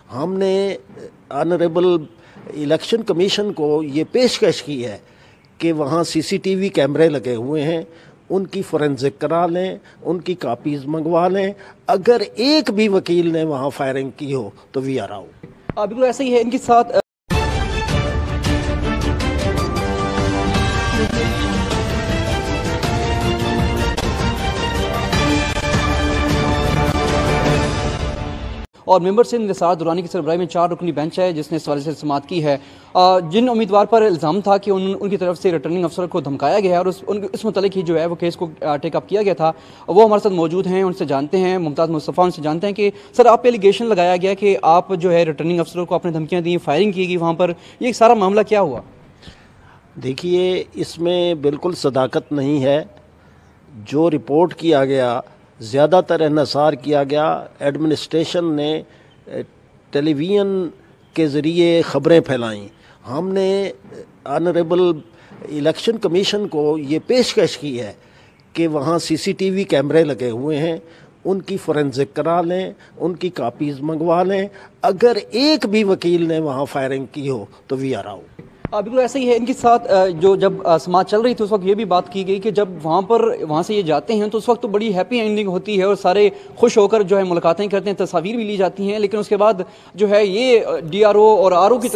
हमने honourable election commission को ये पेशकश की है कि वहाँ सीसीटीवी कैमरे लगे हुए हैं, उनकी फोरेंसिक करा लें, उनकी कापीज़ मंगवा लें। अगर एक भी वकील ने वहाँ फायरिंग की हो तो वी आर आउट। बिल्कुल ऐसा ही है इनके साथ। और मेंबर से निसार दुरानी की सरबराही में 4 रुकनी बेंच है जिसने इस हवाले से समाअत की है। जिन उम्मीदवार पर इल्ज़ाम था कि उनकी तरफ से रिटर्निंग अफसर को धमकाया गया है और इस मुतल्लिक ही जो है वो केस को टेकअप किया गया था, वो हमारे साथ मौजूद हैं। उनसे जानते हैं, मुमताज़ मुस्तफ़ा, उनसे जानते हैं कि सर, आप पे एलिगेशन लगाया गया कि आप जो है रिटर्निंग अफसरों को आपने धमकियाँ दी, फायरिंग की गई वहाँ पर, ये सारा मामला क्या हुआ? देखिए, इसमें बिल्कुल सदाकत नहीं है। जो रिपोर्ट किया गया, ज़्यादातर इन्हिसार किया गया, एडमिनिस्ट्रेशन ने टेलीविज़न के ज़रिए ख़बरें फैलाईं। हमने ऑनरेबल इलेक्शन कमीशन को ये पेशकश की है कि वहाँ सीसीटीवी कैमरे लगे हुए हैं, उनकी फोरेंसिक करा लें, उनकी कापीज़ मंगवा लें। अगर एक भी वकील ने वहाँ फायरिंग की हो तो वी आर आउट। बिल्कुल ऐसा ही है इनके साथ। जो जब समाज चल रही थी उस वक्त ये भी बात की गई कि जब वहाँ से ये जाते हैं तो उस वक्त तो बड़ी हैप्पी एंडिंग होती है और सारे खुश होकर जो है मुलाकातें करते हैं, तस्वीर भी ली जाती हैं, लेकिन उसके बाद जो है ये DRO और RO की